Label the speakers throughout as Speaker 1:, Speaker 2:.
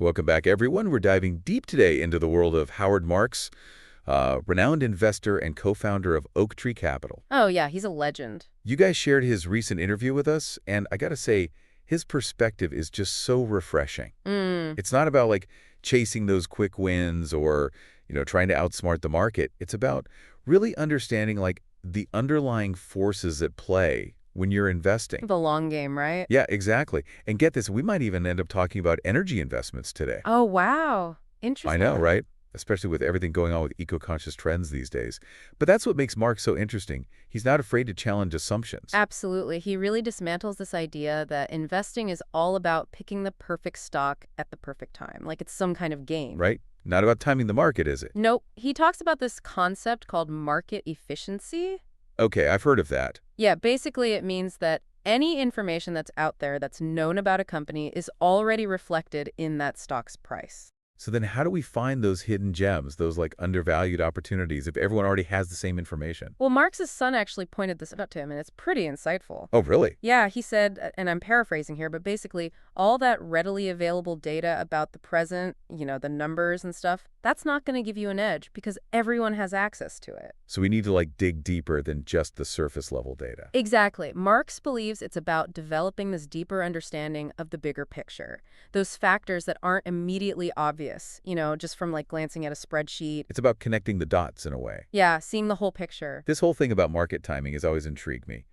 Speaker 1: Welcome back, everyone. We're diving deep today into the world of Howard Marks, renowned investor and co-founder of Oak Tree Capital.
Speaker 2: Oh, yeah, he's a legend.
Speaker 1: You guys shared his recent interview with us, and I gotta say, his perspective is just so refreshing. It's not about, like, chasing those quick wins or, trying to outsmart the market. It's about really understanding, like, the underlying forces at play when you're investing.
Speaker 2: The long game, right?
Speaker 1: Yeah, exactly. And get this, we might even end up talking about energy investments today.
Speaker 2: Oh, wow. Interesting.
Speaker 1: I know, right? Especially with everything going on with eco-conscious trends these days. But that's what makes Mark so interesting. He's not afraid to challenge assumptions.
Speaker 2: Absolutely. He really dismantles this idea that investing is all about picking the perfect stock at the perfect time, like it's some kind of game.
Speaker 1: Right? Not about timing the market, is it?
Speaker 2: Nope. He talks about this concept called market efficiency.
Speaker 1: Okay, I've heard of that.
Speaker 2: Yeah, basically it means that any information that's out there that's known about a company is already reflected in that stock's price.
Speaker 1: So then how do we find those hidden gems, those like undervalued opportunities, if everyone already has the same information?
Speaker 2: Well, Marx's son actually pointed this out to him, and it's pretty insightful.
Speaker 1: Oh, really?
Speaker 2: Yeah, he said, and I'm paraphrasing here, but basically all that readily available data about the present, the numbers and stuff, that's not going to give you an edge because everyone has access to it.
Speaker 1: So we need to like dig deeper than just the surface level data.
Speaker 2: Exactly. Marx believes it's about developing this deeper understanding of the bigger picture, those factors that aren't immediately obvious, just from like glancing at a spreadsheet.
Speaker 1: It's about connecting the dots in a way.
Speaker 2: Yeah, seeing the whole picture.
Speaker 1: This whole thing about market timing has always intrigued me.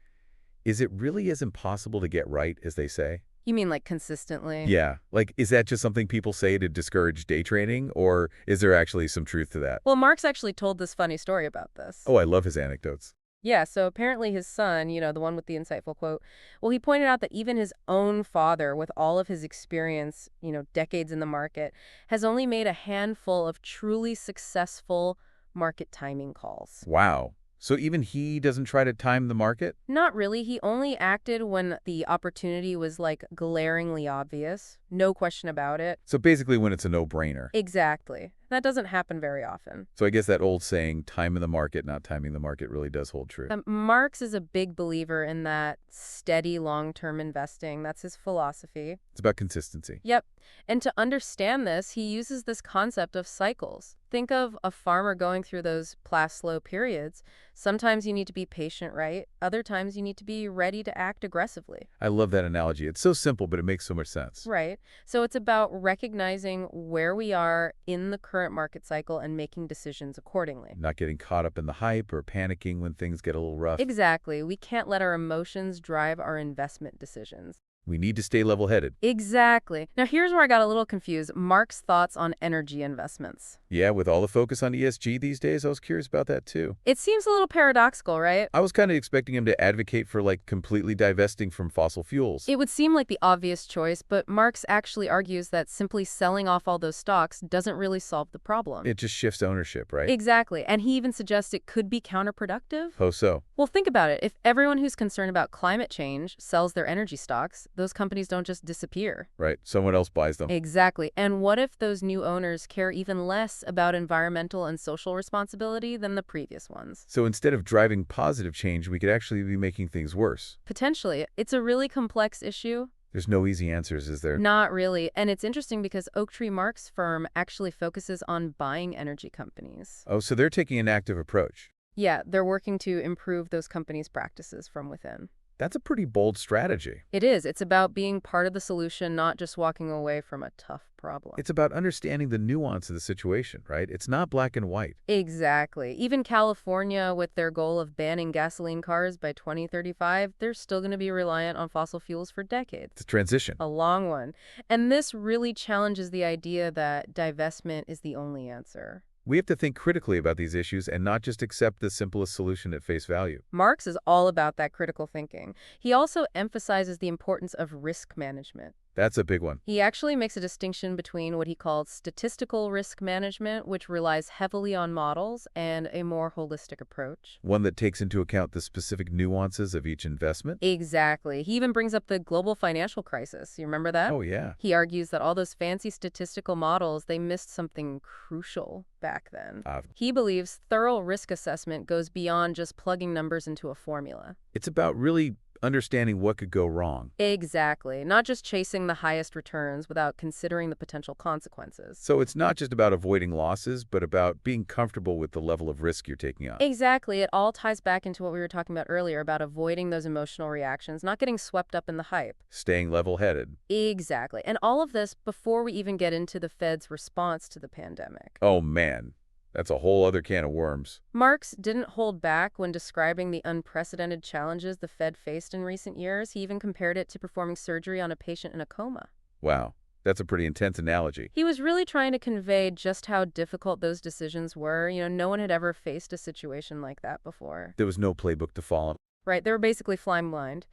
Speaker 1: Is it really as impossible to get right as they say?
Speaker 2: You mean like consistently?
Speaker 1: Yeah. Like, is that just something people say to discourage day trading, or is there actually some truth to that?
Speaker 2: Well, Marx actually told this funny story about this.
Speaker 1: Oh, I love his anecdotes.
Speaker 2: Yeah, so apparently his son, the one with the insightful quote, well, he pointed out that even his own father, with all of his experience, decades in the market, has only made a handful of truly successful market timing calls.
Speaker 1: Wow. So even he doesn't try to time the market?
Speaker 2: Not really. He only acted when the opportunity was like glaringly obvious. No question about it.
Speaker 1: So basically when it's a no-brainer.
Speaker 2: Exactly. That doesn't happen very often.
Speaker 1: So I guess that old saying, time in the market, not timing the market, really does hold true.
Speaker 2: Marx is a big believer in that steady long-term investing. That's his philosophy.
Speaker 1: It's about consistency.
Speaker 2: Yep. And to understand this, he uses this concept of cycles. Think of a farmer going through those slow periods. Sometimes you need to be patient, right? Other times you need to be ready to act aggressively.
Speaker 1: I love that analogy. It's so simple, but it makes so much sense.
Speaker 2: Right. So it's about recognizing where we are in the current market cycle and making decisions accordingly.
Speaker 1: Not getting caught up in the hype or panicking when things get a little rough.
Speaker 2: Exactly. We can't let our emotions drive our investment decisions.
Speaker 1: We need to stay level-headed.
Speaker 2: Exactly. Now here's where I got a little confused. Mark's thoughts on energy investments.
Speaker 1: Yeah, with all the focus on ESG these days, I was curious about that too.
Speaker 2: It seems a little paradoxical, right?
Speaker 1: I was kind of expecting him to advocate for like completely divesting from fossil fuels.
Speaker 2: It would seem like the obvious choice, but Marx actually argues that simply selling off all those stocks doesn't really solve the problem.
Speaker 1: It just shifts ownership, right?
Speaker 2: Exactly. And he even suggests it could be counterproductive.
Speaker 1: How so?
Speaker 2: Well, think about it. If everyone who's concerned about climate change sells their energy stocks, those companies don't just disappear.
Speaker 1: Right. Someone else buys them.
Speaker 2: Exactly. And what if those new owners care even less about environmental and social responsibility than the previous ones?
Speaker 1: So instead of driving positive change, we could actually be making things worse.
Speaker 2: Potentially. It's a really complex issue.
Speaker 1: There's no easy answers, is there?
Speaker 2: Not really. And it's interesting because Oak Tree Mark's firm actually focuses on buying energy companies.
Speaker 1: Oh, so they're taking an active approach.
Speaker 2: Yeah, they're working to improve those companies' practices from within.
Speaker 1: That's a pretty bold strategy.
Speaker 2: It is. It's about being part of the solution, not just walking away from a tough problem.
Speaker 1: It's about understanding the nuance of the situation, right? It's not black and white.
Speaker 2: Exactly. Even California, with their goal of banning gasoline cars by 2035, they're still going to be reliant on fossil fuels for decades.
Speaker 1: It's a transition.
Speaker 2: A long one. And this really challenges the idea that divestment is the only answer.
Speaker 1: We have to think critically about these issues and not just accept the simplest solution at face value.
Speaker 2: Marx is all about that critical thinking. He also emphasizes the importance of risk management.
Speaker 1: That's a big one.
Speaker 2: He actually makes a distinction between what he calls statistical risk management, which relies heavily on models, and a more holistic approach.
Speaker 1: One that takes into account the specific nuances of each investment?
Speaker 2: Exactly. He even brings up the global financial crisis. You remember that?
Speaker 1: Oh, yeah.
Speaker 2: He argues that all those fancy statistical models, they missed something crucial back then. He believes thorough risk assessment goes beyond just plugging numbers into a formula.
Speaker 1: It's about really understanding what could go wrong.
Speaker 2: Exactly. Not just chasing the highest returns without considering the potential consequences.
Speaker 1: So it's not just about avoiding losses, but about being comfortable with the level of risk you're taking on.
Speaker 2: Exactly. It all ties back into what we were talking about earlier about avoiding those emotional reactions, not getting swept up in the hype.
Speaker 1: Staying level-headed.
Speaker 2: Exactly. And all of this before we even get into the Fed's response to the pandemic.
Speaker 1: Oh, man. That's a whole other can of worms.
Speaker 2: Marx didn't hold back when describing the unprecedented challenges the Fed faced in recent years. He even compared it to performing surgery on a patient in a coma.
Speaker 1: Wow. That's a pretty intense analogy.
Speaker 2: He was really trying to convey just how difficult those decisions were. No one had ever faced a situation like that before.
Speaker 1: There was no playbook to follow.
Speaker 2: Right, they were basically flying blind.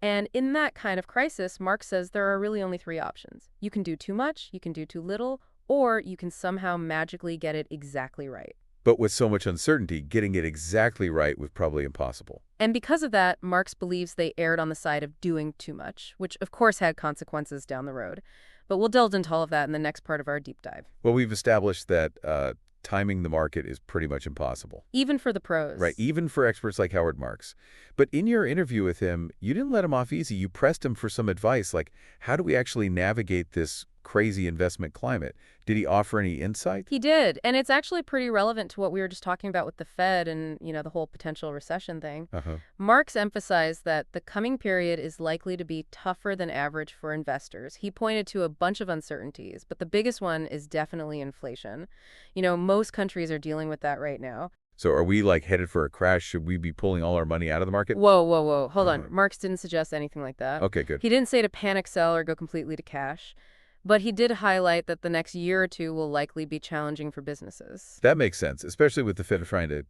Speaker 2: And in that kind of crisis, Marx says there are really only three options. You can do too much, you can do too little, or you can somehow magically get it exactly right.
Speaker 1: But with so much uncertainty, getting it exactly right was probably impossible.
Speaker 2: And because of that, Marx believes they erred on the side of doing too much, which of course had consequences down the road. But we'll delve into all of that in the next part of our deep dive.
Speaker 1: Well, we've established that timing the market is pretty much impossible.
Speaker 2: Even for the pros.
Speaker 1: Right, even for experts like Howard Marks. But in your interview with him, you didn't let him off easy. You pressed him for some advice, like how do we actually navigate this crazy investment climate? Did he offer any insight?
Speaker 2: He did, and it's actually pretty relevant to what we were just talking about with the Fed and, the whole potential recession thing. Marx emphasized that the coming period is likely to be tougher than average for investors. He pointed to a bunch of uncertainties, but the biggest one is definitely inflation. Most countries are dealing with that right now.
Speaker 1: So are we headed for a crash? Should we be pulling all our money out of the market?
Speaker 2: Whoa. Hold on. Marx didn't suggest anything like that.
Speaker 1: Okay, good.
Speaker 2: He didn't say to panic sell or go completely to cash. But he did highlight that the next year or two will likely be challenging for businesses.
Speaker 1: That makes sense, especially with the Fed trying to,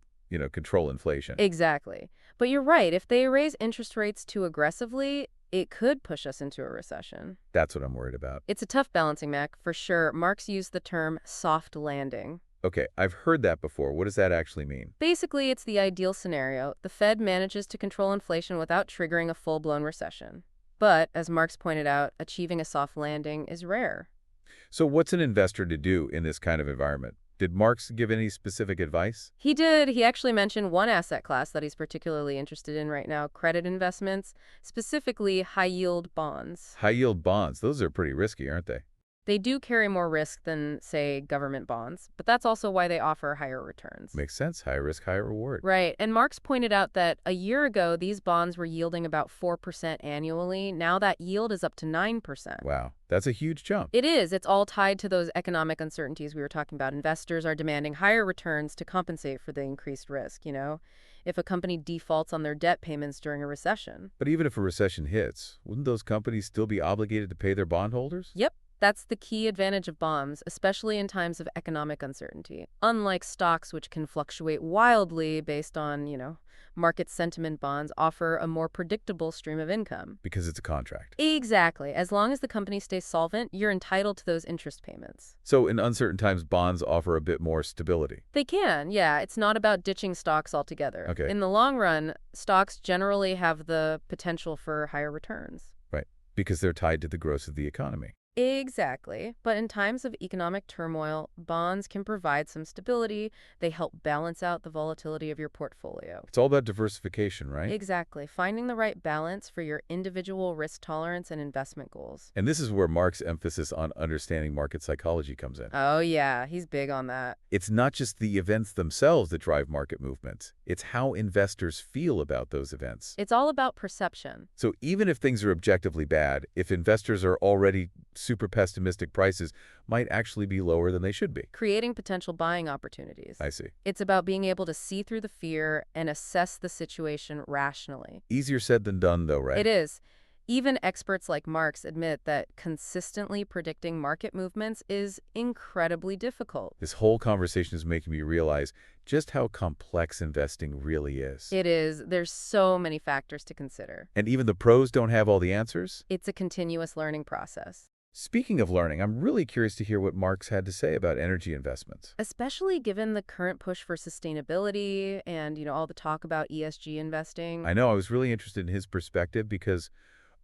Speaker 1: control inflation.
Speaker 2: Exactly. But you're right. If they raise interest rates too aggressively, it could push us into a recession.
Speaker 1: That's what I'm worried about.
Speaker 2: It's a tough balancing act, for sure. Marx used the term soft landing.
Speaker 1: Okay, I've heard that before. What does that actually mean?
Speaker 2: Basically, it's the ideal scenario. The Fed manages to control inflation without triggering a full-blown recession. But, as Marx pointed out, achieving a soft landing is rare.
Speaker 1: So what's an investor to do in this kind of environment? Did Marx give any specific advice?
Speaker 2: He did. He actually mentioned one asset class that he's particularly interested in right now, credit investments, specifically high-yield bonds.
Speaker 1: High-yield bonds, those are pretty risky, aren't they?
Speaker 2: They do carry more risk than, say, government bonds, but that's also why they offer higher returns.
Speaker 1: Makes sense. High risk, high reward.
Speaker 2: Right. And Marx pointed out that a year ago, these bonds were yielding about 4% annually. Now that yield is up to 9%.
Speaker 1: Wow. That's a huge jump.
Speaker 2: It is. It's all tied to those economic uncertainties we were talking about. Investors are demanding higher returns to compensate for the increased risk, if a company defaults on their debt payments during a recession.
Speaker 1: But even if a recession hits, wouldn't those companies still be obligated to pay their bondholders?
Speaker 2: Yep. That's the key advantage of bonds, especially in times of economic uncertainty. Unlike stocks, which can fluctuate wildly based on, market sentiment, bonds offer a more predictable stream of income.
Speaker 1: Because it's a contract.
Speaker 2: Exactly. As long as the company stays solvent, you're entitled to those interest payments.
Speaker 1: So in uncertain times, bonds offer a bit more stability.
Speaker 2: They can, yeah. It's not about ditching stocks altogether.
Speaker 1: Okay.
Speaker 2: In the long run, stocks generally have the potential for higher returns.
Speaker 1: Right. Because they're tied to the growth of the economy.
Speaker 2: Exactly. But in times of economic turmoil, bonds can provide some stability. They help balance out the volatility of your portfolio.
Speaker 1: It's all about diversification, right?
Speaker 2: Exactly. Finding the right balance for your individual risk tolerance and investment goals.
Speaker 1: And this is where Mark's emphasis on understanding market psychology comes in.
Speaker 2: Oh, yeah. He's big on that.
Speaker 1: It's not just the events themselves that drive market movements. It's how investors feel about those events.
Speaker 2: It's all about perception.
Speaker 1: So even if things are objectively bad, if investors are already super pessimistic, prices might actually be lower than they should be.
Speaker 2: Creating potential buying opportunities.
Speaker 1: I see.
Speaker 2: It's about being able to see through the fear and assess the situation rationally.
Speaker 1: Easier said than done, though, right?
Speaker 2: It is. Even experts like Marx admit that consistently predicting market movements is incredibly difficult.
Speaker 1: This whole conversation is making me realize just how complex investing really is.
Speaker 2: It is. There's so many factors to consider.
Speaker 1: And even the pros don't have all the answers?
Speaker 2: It's a continuous learning process.
Speaker 1: Speaking of learning, I'm really curious to hear what Marx had to say about energy investments.
Speaker 2: Especially given the current push for sustainability and, all the talk about ESG investing.
Speaker 1: I know, I was really interested in his perspective because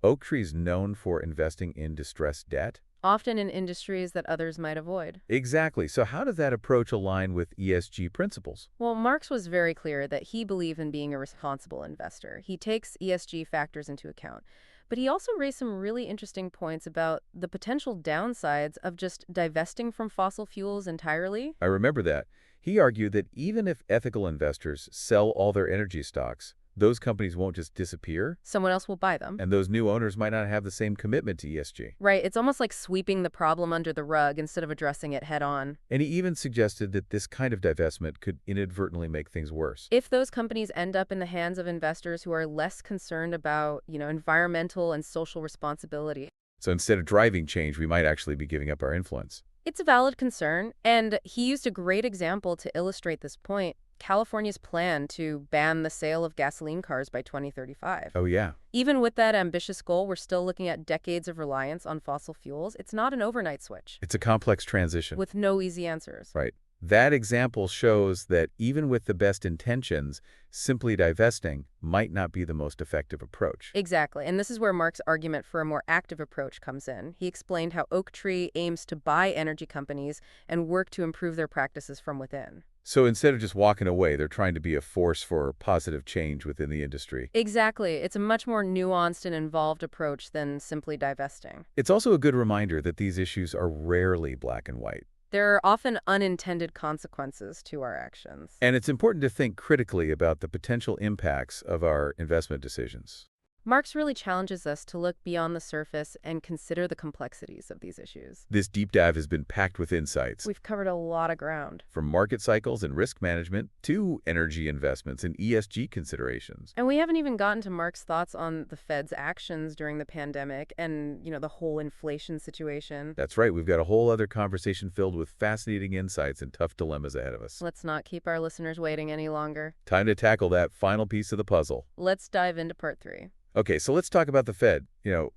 Speaker 1: Oaktree's known for investing in distressed debt.
Speaker 2: often in industries that others might avoid.
Speaker 1: Exactly. So how does that approach align with ESG principles?
Speaker 2: Well, Marx was very clear that he believed in being a responsible investor. He takes ESG factors into account. But he also raised some really interesting points about the potential downsides of just divesting from fossil fuels entirely.
Speaker 1: I remember that. He argued that even if ethical investors sell all their energy stocks, those companies won't just disappear,
Speaker 2: Someone else will buy them.
Speaker 1: and those new owners might not have the same commitment to ESG.
Speaker 2: Right, it's almost like sweeping the problem under the rug instead of addressing it head on.
Speaker 1: And he even suggested that this kind of divestment could inadvertently make things worse.
Speaker 2: If those companies end up in the hands of investors who are less concerned about, environmental and social responsibility.
Speaker 1: So instead of driving change, we might actually be giving up our influence.
Speaker 2: It's a valid concern, and he used a great example to illustrate this point. California's plan to ban the sale of gasoline cars by 2035.
Speaker 1: Oh, yeah.
Speaker 2: Even with that ambitious goal, we're still looking at decades of reliance on fossil fuels. It's not an overnight switch.
Speaker 1: It's a complex transition.
Speaker 2: With no easy answers.
Speaker 1: Right. That example shows that even with the best intentions, simply divesting might not be the most effective approach.
Speaker 2: Exactly. And this is where Mark's argument for a more active approach comes in. He explained how Oaktree aims to buy energy companies and work to improve their practices from within.
Speaker 1: So instead of just walking away, they're trying to be a force for positive change within the industry.
Speaker 2: Exactly. It's a much more nuanced and involved approach than simply divesting.
Speaker 1: It's also a good reminder that these issues are rarely black and white.
Speaker 2: There are often unintended consequences to our actions.
Speaker 1: And it's important to think critically about the potential impacts of our investment decisions.
Speaker 2: Marx really challenges us to look beyond the surface and consider the complexities of these issues.
Speaker 1: This deep dive has been packed with insights.
Speaker 2: We've covered a lot of ground.
Speaker 1: From market cycles and risk management to energy investments and ESG considerations.
Speaker 2: And we haven't even gotten to Mark's thoughts on the Fed's actions during the pandemic and, the whole inflation situation.
Speaker 1: That's right. We've got a whole other conversation filled with fascinating insights and tough dilemmas ahead of us.
Speaker 2: Let's not keep our listeners waiting any longer.
Speaker 1: Time to tackle that final piece of the puzzle.
Speaker 2: Let's dive into part 3.
Speaker 1: Okay, so let's talk about the Fed.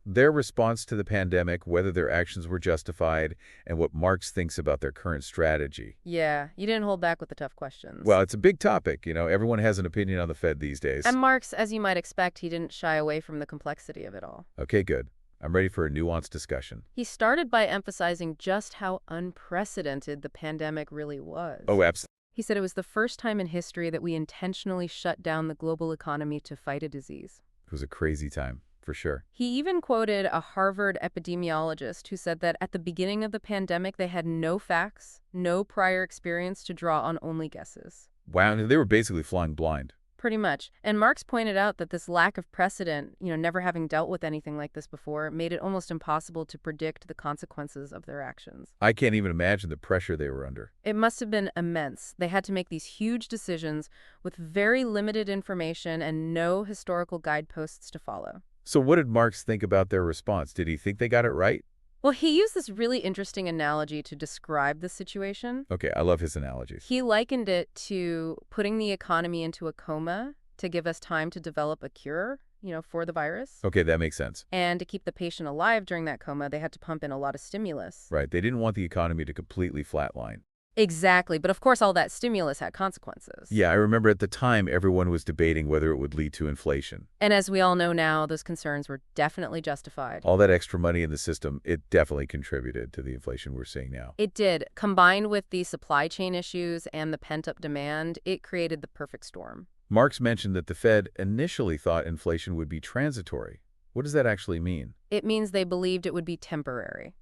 Speaker 1: Their response to the pandemic, whether their actions were justified, and what Marx thinks about their current strategy.
Speaker 2: Yeah, you didn't hold back with the tough questions.
Speaker 1: Well, it's a big topic. Everyone has an opinion on the Fed these days.
Speaker 2: And Marx, as you might expect, he didn't shy away from the complexity of it all.
Speaker 1: Okay, good. I'm ready for a nuanced discussion.
Speaker 2: He started by emphasizing just how unprecedented the pandemic really was.
Speaker 1: Oh, absolutely.
Speaker 2: He said it was the first time in history that we intentionally shut down the global economy to fight a disease.
Speaker 1: It was a crazy time, for sure.
Speaker 2: He even quoted a Harvard epidemiologist who said that at the beginning of the pandemic, they had no facts, no prior experience to draw on, only guesses.
Speaker 1: Wow, they were basically flying blind.
Speaker 2: Pretty much. And Marx pointed out that this lack of precedent, never having dealt with anything like this before, made it almost impossible to predict the consequences of their actions.
Speaker 1: I can't even imagine the pressure they were under.
Speaker 2: It must have been immense. They had to make these huge decisions with very limited information and no historical guideposts to follow.
Speaker 1: So what did Marx think about their response? Did he think they got it right?
Speaker 2: Well, he used this really interesting analogy to describe the situation.
Speaker 1: Okay, I love his analogies.
Speaker 2: He likened it to putting the economy into a coma to give us time to develop a cure, for the virus.
Speaker 1: Okay, that makes sense.
Speaker 2: And to keep the patient alive during that coma, they had to pump in a lot of stimulus.
Speaker 1: Right, they didn't want the economy to completely flatline.
Speaker 2: Exactly, but of course all that stimulus had consequences.
Speaker 1: Yeah, I remember at the time everyone was debating whether it would lead to inflation.
Speaker 2: And as we all know now, those concerns were definitely justified.
Speaker 1: All that extra money in the system, it definitely contributed to the inflation we're seeing now.
Speaker 2: It did. Combined with the supply chain issues and the pent-up demand, it created the perfect storm.
Speaker 1: Marx mentioned that the Fed initially thought inflation would be transitory. What does that actually mean?
Speaker 2: It means they believed it would be temporary.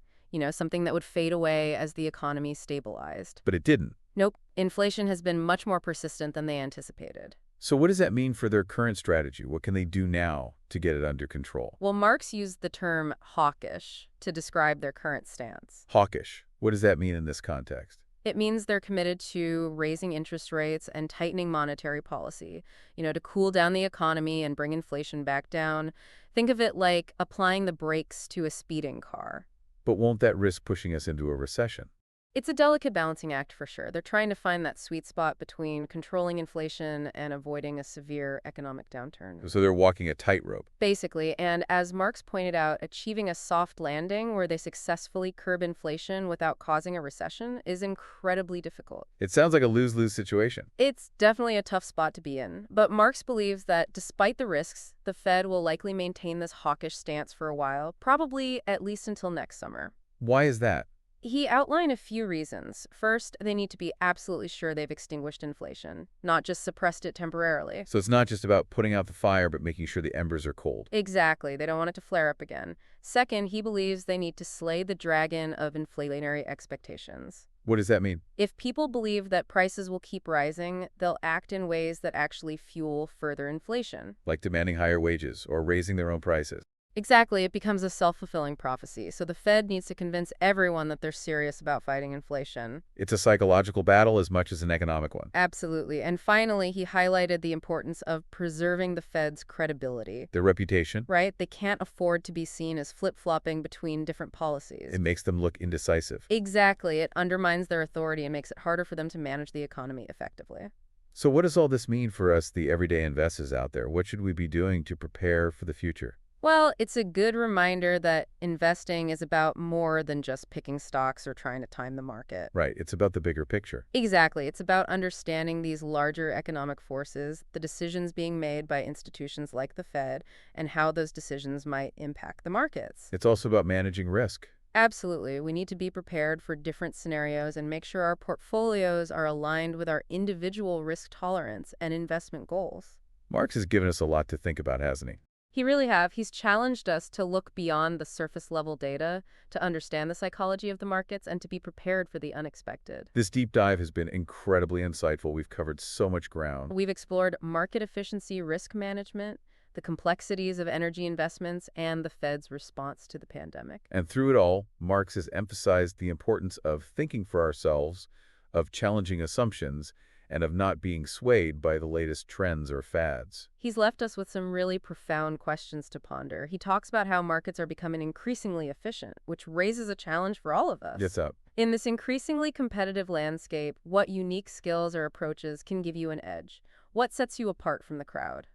Speaker 2: Something that would fade away as the economy stabilized.
Speaker 1: But it didn't.
Speaker 2: Nope. Inflation has been much more persistent than they anticipated.
Speaker 1: So what does that mean for their current strategy? What can they do now to get it under control?
Speaker 2: Well, Marx used the term hawkish to describe their current stance.
Speaker 1: Hawkish. What does that mean in this context?
Speaker 2: It means they're committed to raising interest rates and tightening monetary policy, to cool down the economy and bring inflation back down. Think of it like applying the brakes to a speeding car.
Speaker 1: But won't that risk pushing us into a recession?
Speaker 2: It's a delicate balancing act for sure. They're trying to find that sweet spot between controlling inflation and avoiding a severe economic downturn.
Speaker 1: So they're walking a tightrope.
Speaker 2: Basically, and as Marx pointed out, achieving a soft landing where they successfully curb inflation without causing a recession is incredibly difficult.
Speaker 1: It sounds like a lose-lose situation.
Speaker 2: It's definitely a tough spot to be in. But Marx believes that despite the risks, the Fed will likely maintain this hawkish stance for a while, probably at least until next summer.
Speaker 1: Why is that?
Speaker 2: He outlined a few reasons. First, they need to be absolutely sure they've extinguished inflation, not just suppressed it temporarily.
Speaker 1: So it's not just about putting out the fire, but making sure the embers are cold.
Speaker 2: Exactly. They don't want it to flare up again. Second, he believes they need to slay the dragon of inflationary expectations.
Speaker 1: What does that mean?
Speaker 2: If people believe that prices will keep rising, they'll act in ways that actually fuel further inflation.
Speaker 1: Like demanding higher wages or raising their own prices.
Speaker 2: Exactly, it becomes a self-fulfilling prophecy. So the Fed needs to convince everyone that they're serious about fighting inflation.
Speaker 1: It's a psychological battle as much as an economic one.
Speaker 2: Absolutely. And finally, he highlighted the importance of preserving the Fed's credibility.
Speaker 1: Their reputation.
Speaker 2: Right? They can't afford to be seen as flip-flopping between different policies.
Speaker 1: It makes them look indecisive.
Speaker 2: Exactly. It undermines their authority and makes it harder for them to manage the economy effectively.
Speaker 1: So what does all this mean for us, the everyday investors out there? What should we be doing to prepare for the future?
Speaker 2: Well, it's a good reminder that investing is about more than just picking stocks or trying to time the market.
Speaker 1: Right. It's about the bigger picture.
Speaker 2: Exactly. It's about understanding these larger economic forces, the decisions being made by institutions like the Fed, and how those decisions might impact the markets.
Speaker 1: It's also about managing risk.
Speaker 2: Absolutely. We need to be prepared for different scenarios and make sure our portfolios are aligned with our individual risk tolerance and investment goals.
Speaker 1: Marx has given us a lot to think about, hasn't he?
Speaker 2: He really have. He's challenged us to look beyond the surface-level data, to understand the psychology of the markets, and to be prepared for the unexpected.
Speaker 1: This deep dive has been incredibly insightful. We've covered so much ground.
Speaker 2: We've explored market efficiency, risk management, the complexities of energy investments, and the Fed's response to the pandemic.
Speaker 1: And through it all, Marx has emphasized the importance of thinking for ourselves, of challenging assumptions, and of not being swayed by the latest trends or fads.
Speaker 2: He's left us with some really profound questions to ponder. He talks about how markets are becoming increasingly efficient, which raises a challenge for all of us.
Speaker 1: Yes, up.
Speaker 2: In this increasingly competitive landscape, what unique skills or approaches can give you an edge? What sets you apart from the crowd?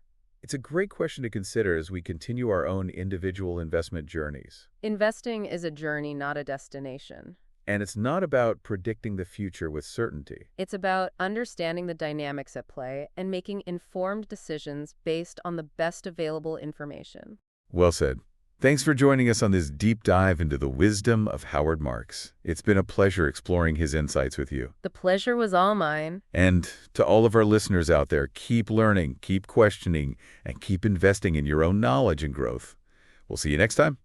Speaker 1: It's a great question to consider as we continue our own individual investment journeys.
Speaker 2: Investing is a journey, not a destination.
Speaker 1: And it's not about predicting the future with certainty.
Speaker 2: It's about understanding the dynamics at play and making informed decisions based on the best available information.
Speaker 1: Well said. Thanks for joining us on this deep dive into the wisdom of Howard Marks. It's been a pleasure exploring his insights with you.
Speaker 2: The pleasure was all mine.
Speaker 1: And to all of our listeners out there, keep learning, keep questioning, and keep investing in your own knowledge and growth. We'll see you next time.